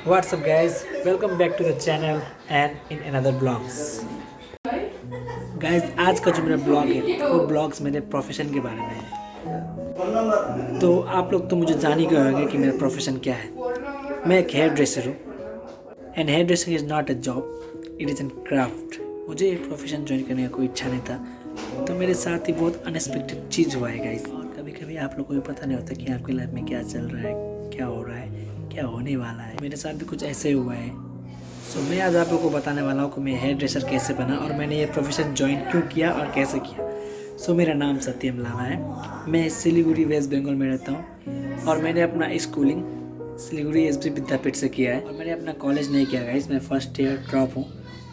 What's up guys, welcome back to the channel and in another vlogs. Guys, आज का जो मेरा blog है वो ब्लॉग्स मेरे प्रोफेशन के बारे में है। तो आप लोग तो मुझे जान ही गए होंगे कि मेरा प्रोफेशन क्या है। मैं एक हेयर ड्रेसर हूँ and hairdressing is not a job, it is an craft. मुझे ये प्रोफेशन ज्वाइन करने का कोई इच्छा नहीं था, तो मेरे साथ ही बहुत अनएक्सपेक्टेड चीज़ हुआ है गाइस। और कभी कभी आप लोग को भी पता नहीं होता कि आपकी लाइफ में क्या चल रहा है, क्या हो रहा है, क्या होने वाला है। मेरे साथ भी कुछ ऐसे हुआ है। सो मैं आज आप लोगों को बताने वाला हूँ कि मैं हेयर ड्रेसर कैसे बना और मैंने ये प्रोफेशन ज्वाइन क्यों किया और कैसे किया। सो मेरा नाम सत्यम लामा है, मैं सिलीगुड़ी वेस्ट बंगाल में रहता हूँ और मैंने अपना स्कूलिंग सिलीगुड़ी एसबी विद्यापीठ से किया है और मैंने अपना कॉलेज नहीं किया गाइस। मैं फर्स्ट ईयर ड्रॉप हूँ।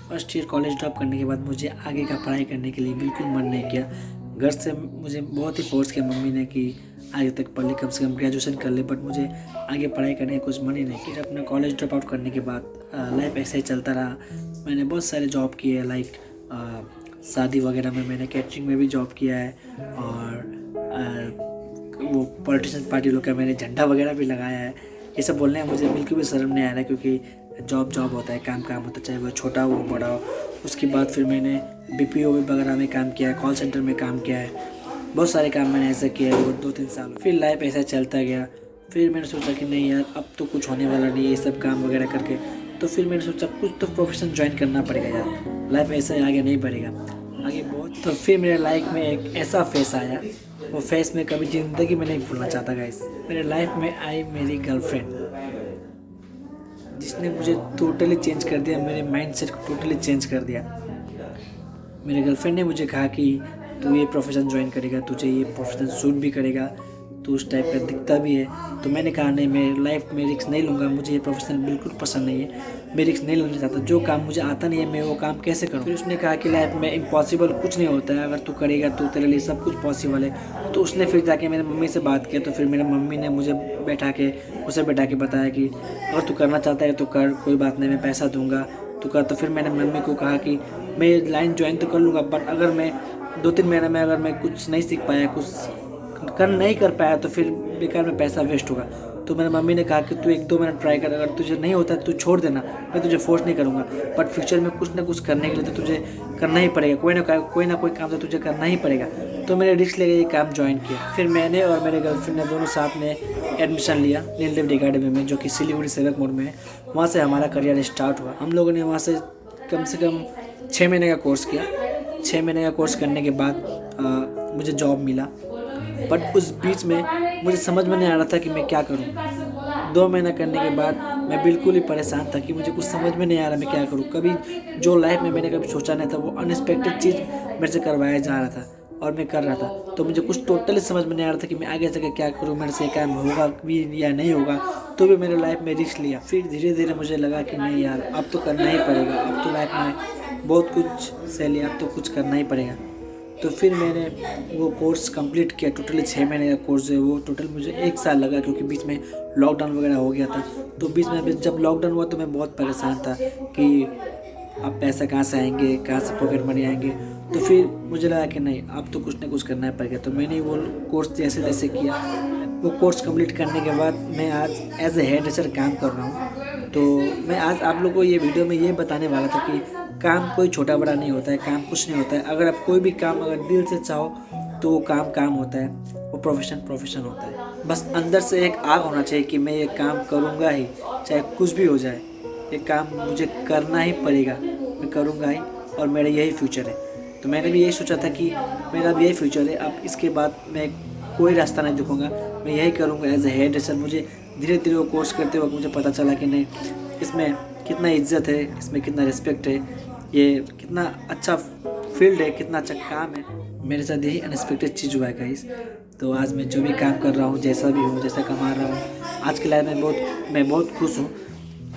फर्स्ट ईयर कॉलेज ड्रॉप करने के बाद मुझे आगे का पढ़ाई करने के लिए बिल्कुल मन नहीं किया। घर से मुझे बहुत ही फोर्स किया मम्मी ने कि आगे तक पढ़ ले, कम से कम ग्रेजुएशन कर ले, बट मुझे आगे पढ़ाई करने का कुछ मन ही नहीं किया। अपना कॉलेज ड्रॉप आउट करने के बाद लाइफ ऐसे ही चलता रहा। मैंने बहुत सारे जॉब किए, लाइक शादी वगैरह में मैंने कैटरिंग में भी जॉब किया है और वो पॉलिटिशियन पार्टी लोग का मैंने झंडा वगैरह भी लगाया है। ये सब बोलने में मुझे बिल्कुल भी शर्म नहीं आ रहा है, क्योंकि जॉब जॉब होता है, काम काम होता है, चाहे वो छोटा हो बड़ा हो। उसके बाद फिर मैंने बीपीओ वगैरह में काम किया है, कॉल सेंटर में काम किया है, बहुत सारे काम मैंने ऐसे किया है वो 2-3 साल। फिर लाइफ ऐसा चलता गया। फिर मैंने सोचा कि नहीं यार, अब तो कुछ होने वाला नहीं है ये सब काम वगैरह करके। तो फिर मैंने सोचा कुछ तो प्रोफेशन ज्वाइन करना पड़ेगा यार, लाइफ ऐसे आगे नहीं बढ़ेगा आगे बहुत। तो फिर मेरे लाइफ में एक ऐसा फेस आया, वो फेस में कभी ज़िंदगी में नहीं भूलना चाहता गाइस। मेरे लाइफ में आई मेरी गर्लफ्रेंड, जिसने मुझे टोटली चेंज कर दिया, मेरे माइंडसेट को टोटली चेंज कर दिया। मेरे गर्लफ्रेंड ने मुझे कहा कि तू ये प्रोफेशन ज्वाइन करेगा, तुझे ये प्रोफेशन सूट भी करेगा, तू उस टाइप का दिखता भी है। तो मैंने कहा नहीं, मैं लाइफ में रिस्क नहीं लूँगा, मुझे ये प्रोफेशन बिल्कुल पसंद नहीं है, मैं रिस्क नहीं लेना चाहता। जो काम मुझे आता नहीं है मैं वो काम कैसे करूँ। फिर उसने कहा कि लाइफ में इम्पॉसिबल कुछ नहीं होता है, अगर तू करेगा तो तेरे लिए सब कुछ पॉसिबल है। तो उसने फिर जाके मेरी मम्मी से बात किया। तो फिर मेरी मम्मी ने मुझे बैठा के बताया कि अगर तू करना चाहता है तो कर, कोई बात नहीं, मैं पैसा दूँगा, तू कर। तो फिर मैंने मम्मी को कहा कि मैं ये लाइन ज्वाइन तो कर लूँगा, बट अगर मैं 2-3 महीने में अगर मैं कुछ नहीं सीख पाया, कुछ नहीं कर पाया, तो फिर बेकार में पैसा वेस्ट होगा। तो मेरी मम्मी ने कहा कि तू 1-2 महीना ट्राई कर, अगर तुझे नहीं होता तो छोड़ देना, मैं तुझे फोर्स नहीं करूँगा, बट फ्यूचर में कुछ ना कुछ करने के लिए तो तुझे करना ही पड़ेगा, कोई ना कोई काम तो तुझे करना ही पड़ेगा। तो मैंने रिस्क लेकर ये काम ज्वाइन किया। फिर मैंने और मेरे गर्लफ्रेंड ने दोनों साथ में एडमिशन लिया नीलदेव अकेडमी में, जो कि सिलीगुड़ी सेवक मोड़ में है। वहाँ से हमारा करियर स्टार्ट हुआ। हम लोगों ने वहाँ से कम 6 महीने का कोर्स किया। 6 महीने का कोर्स करने के बाद मुझे जॉब मिला, बट उस बीच में मुझे समझ में नहीं आ रहा था कि मैं क्या करूं। 2 महीना करने के बाद मैं बिल्कुल ही परेशान था कि मुझे कुछ समझ में नहीं आ रहा मैं क्या करूं। कभी जो लाइफ में मैंने कभी सोचा नहीं था, वो अनएक्सपेक्टेड चीज़ मेरे से करवाया जा रहा था और मैं कर रहा था। तो मुझे कुछ टोटली समझ में नहीं आ रहा था कि मैं आगे जाकर क्या करूँ, मेरे से काम होगा भी या नहीं होगा। तो भी मेरे लाइफ में रिस्क लिया। फिर धीरे धीरे मुझे लगा कि नहीं यार, अब तो करना ही पड़ेगा, अब तो लाइफ में बहुत कुछ सह लिया, अब तो कुछ करना ही पड़ेगा। तो फिर मैंने वो कोर्स कंप्लीट किया। टोटली 6 महीने का कोर्स है वो। टोटल मुझे 1 साल लगा, क्योंकि बीच में लॉकडाउन वगैरह हो गया था। तो बीच में जब लॉकडाउन हुआ तो मैं बहुत परेशान था कि अब पैसा कहाँ से आएंगे, कहाँ से पॉकेट मनी आएंगे। तो फिर मुझे लगा कि नहीं, अब तो कुछ ना कुछ करना पड़ेगा। तो मैंने वो कोर्स जैसे तैसे किया। वो कोर्स कंप्लीट करने के बाद मैं आज एज ए हेयर ड्रेसर काम कर रहा हूँ। तो मैं आज आप लोगों को ये वीडियो में ये बताने वाला था कि काम कोई छोटा बड़ा नहीं होता है, काम कुछ नहीं होता है। अगर आप कोई भी काम अगर दिल से चाहो तो वो काम होता है, वो प्रोफेशन होता है। बस अंदर से एक आग होना चाहिए कि मैं ये काम करूँगा ही, चाहे कुछ भी हो जाए, ये काम मुझे करना ही पड़ेगा, मैं करूँगा ही, और मेरा यही फ्यूचर है। तो मैंने भी यही सोचा था कि मेरा भी यही फ्यूचर है, अब इसके बाद मैं कोई रास्ता नहीं देखूँगा, मैं यही करूँगा एज ए हेयर ड्रेसर। मुझे धीरे धीरे वो कोर्स करते वक्त मुझे पता चला कि नहीं, इसमें कितना इज्जत है, इसमें कितना रिस्पेक्ट है, ये कितना अच्छा फील्ड है, कितना अच्छा काम है। मेरे साथ यही अनएक्सपेक्टेड चीज़ हुआ है गाइस। तो आज मैं जो भी काम कर रहा हूँ, जैसा भी हूँ, जैसा कमा रहा हूँ, आज की लाइफ में मैं बहुत खुश हूँ।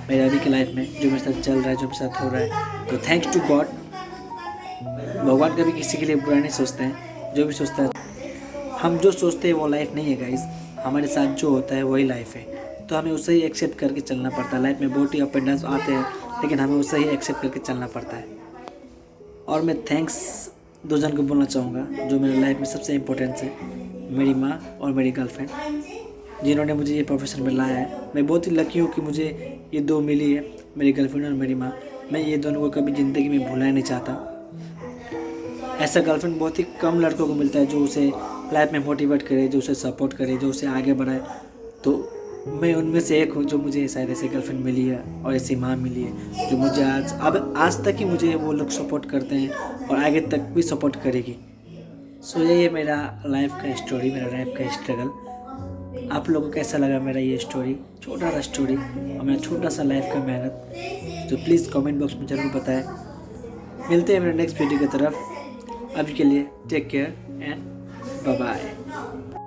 मेरे अभी की लाइफ में जो मेरे साथ चल रहा है, जो मेरे साथ हो रहा है, तो थैंक्स टू गॉड। भगवान कभी किसी के लिए बुरा नहीं सोचते हैं, जो भी सोचता है, हम जो सोचते हैं वो लाइफ नहीं है गाइस, हमारे साथ जो होता है वही लाइफ है। तो हमें उसे ही एक्सेप्ट करके चलना पड़ता है। लाइफ में बहुत ही अप एंड डाउन आते हैं, लेकिन हमें उसे ही एक्सेप्ट करके चलना पड़ता है। और मैं थैंक्स 2 जन को बोलना चाहूँगा जो मेरे लाइफ में सबसे इम्पोर्टेंट है, मेरी माँ और मेरी गर्लफ्रेंड। जिन्होंने मुझे ये प्रोफेशन में लाया है। मैं बहुत ही लकी हूँ कि मुझे ये दो मिली है, मेरी गर्लफ्रेंड और मेरी माँ। मैं ये दोनों को कभी ज़िंदगी में भुलाना नहीं चाहता। ऐसा गर्लफ्रेंड बहुत ही कम लड़कों को मिलता है जो उसे लाइफ में मोटिवेट करे, जो उसे सपोर्ट करे, जो उसे आगे बढ़ाए। तो मैं उनमें से एक हूँ जो मुझे शायद ऐसी गर्लफ्रेंड मिली है और ऐसी माँ मिली है जो मुझे आज तक ही मुझे वो लोग सपोर्ट करते हैं और आगे तक भी सपोर्ट करेगी। सो यही है मेरा लाइफ का स्टोरी, मेरा लाइफ का स्ट्रगल। आप लोगों को कैसा लगा मेरा ये स्टोरी, छोटा सा स्टोरी और मेरा छोटा सा लाइफ का मेहनत, तो प्लीज़ कमेंट बॉक्स में ज़रूर बताएं। मिलते हैं मेरे नेक्स्ट वीडियो की तरफ। अभी के लिए take care and bye bye.